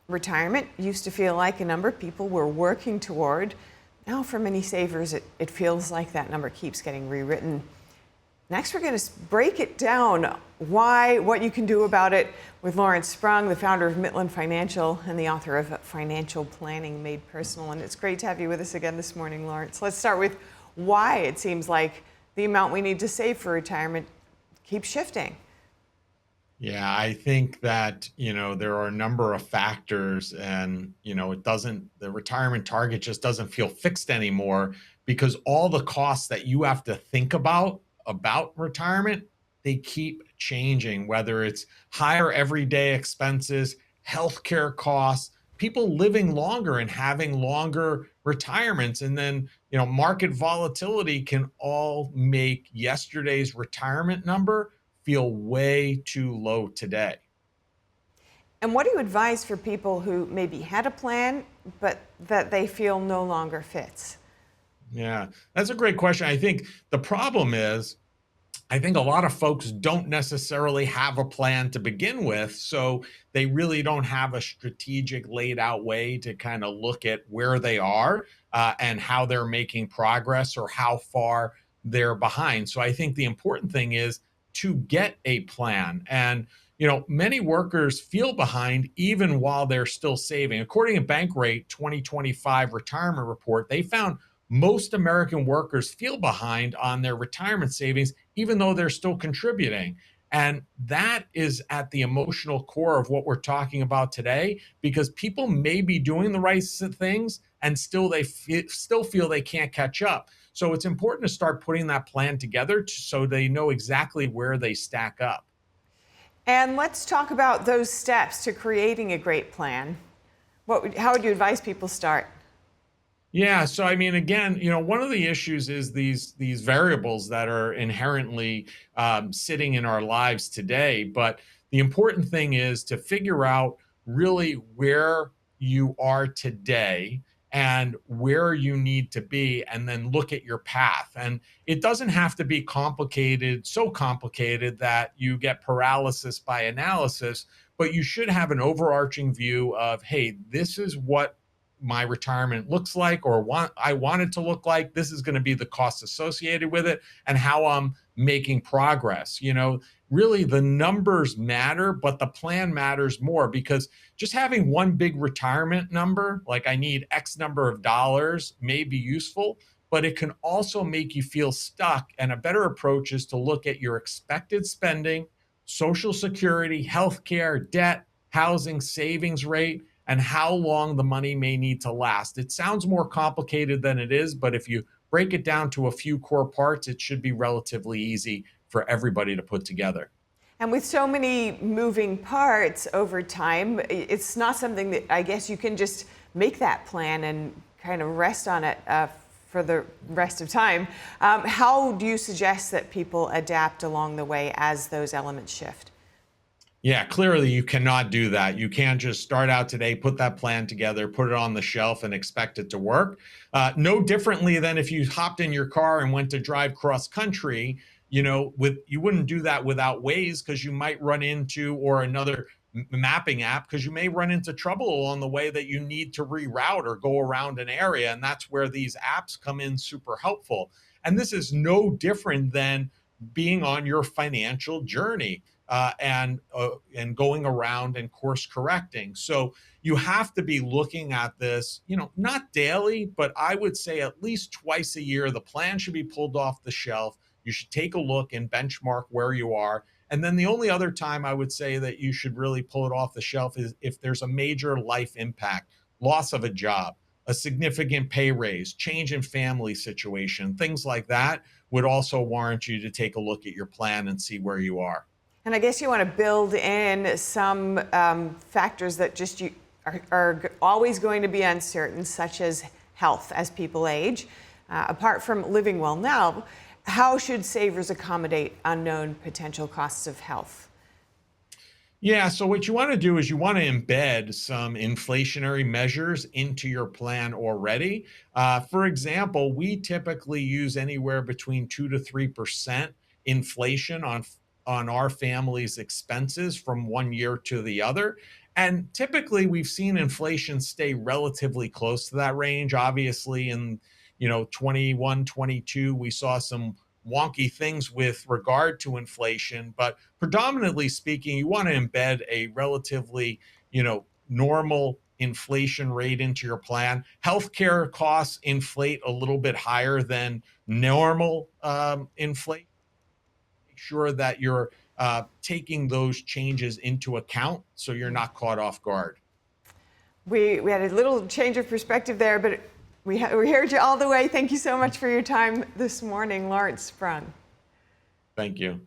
Retirement used to feel like a number people were working toward. Now, for many savers, it feels like that number keeps getting rewritten. Next, we're going to break it down, what you can do about it, with Lawrence Sprung, the founder of Mitlin Financial and the author of Financial Planning Made Personal. And it's great to have you with us again this morning, Lawrence. Let's start with why it seems like the amount we need to save for retirement keeps shifting. Yeah, I think that, there are a number of factors and, the retirement target just doesn't feel fixed anymore because all the costs that you have to think about retirement, they keep changing, whether it's higher everyday expenses, healthcare costs, people living longer and having longer retirements. And then, market volatility can all make yesterday's retirement number feel way too low today. And what do you advise for people who maybe had a plan, but that they feel no longer fits? Yeah, that's a great question. I think the problem is, I think a lot of folks don't necessarily have a plan to begin with. So they really don't have a strategic laid out way to kind of look at where they are and how they're making progress or how far they're behind. So I think the important thing is to get a plan. And, many workers feel behind even while they're still saving. According to Bankrate 2025 retirement report, they found most American workers feel behind on their retirement savings, even though they're still contributing. And that is at the emotional core of what we're talking about today, because people may be doing the right things and still still feel they can't catch up. So it's important to start putting that plan together so they know exactly where they stack up. And let's talk about those steps to creating a great plan. How would you advise people start? Yeah, so I mean, again, one of the issues is these variables that are inherently sitting in our lives today. But the important thing is to figure out really where you are today and where you need to be, and then look at your path. And it doesn't have to be complicated, so complicated that you get paralysis by analysis, but you should have an overarching view of, hey, this is what my retirement looks like or I want it to look like. This is going to be the cost associated with it and how I'm making progress. Really the numbers matter, but the plan matters more, because just having one big retirement number, like I need X number of dollars, may be useful, but it can also make you feel stuck. And a better approach is to look at your expected spending, Social Security, healthcare, debt, housing, savings rate, and how long the money may need to last. It sounds more complicated than it is, but if you break it down to a few core parts, it should be relatively easy for everybody to put together. And with so many moving parts over time, it's not something that I guess you can just make that plan and kind of rest on it for the rest of time. How do you suggest that people adapt along the way as those elements shift? Yeah, clearly you cannot do that. You can't just start out today, put that plan together, put it on the shelf, and expect it to work. No differently than if you hopped in your car and went to drive cross country. You wouldn't do that without Waze, because you might run into, or another mapping app, because you may run into trouble along the way that you need to reroute or go around an area, and that's where these apps come in super helpful. And this is no different than being on your financial journey and going around and course correcting. So you have to be looking at this, not daily, but I would say at least twice a year. The plan should be pulled off the shelf. You should take a look and benchmark where you are. And then the only other time I would say that you should really pull it off the shelf is if there's a major life impact, loss of a job, a significant pay raise, change in family situation, things like that would also warrant you to take a look at your plan and see where you are. And I guess you want to build in some factors that just are always going to be uncertain, such as health as people age. Apart from living well now, how should savers accommodate unknown potential costs of health? Yeah, so what you want to do is you want to embed some inflationary measures into your plan already. For example, we typically use anywhere between 2 to 3% inflation on our family's expenses from one year to the other. And typically we've seen inflation stay relatively close to that range. Obviously in 21, 22, we saw some wonky things with regard to inflation, but predominantly speaking, you want to embed a relatively, normal inflation rate into your plan. Healthcare costs inflate a little bit higher than normal inflation. Make sure that you're taking those changes into account so you're not caught off guard. We had a little change of perspective there, but we heard you all the way. Thank you so much for your time this morning, Lawrence Sprung. Thank you.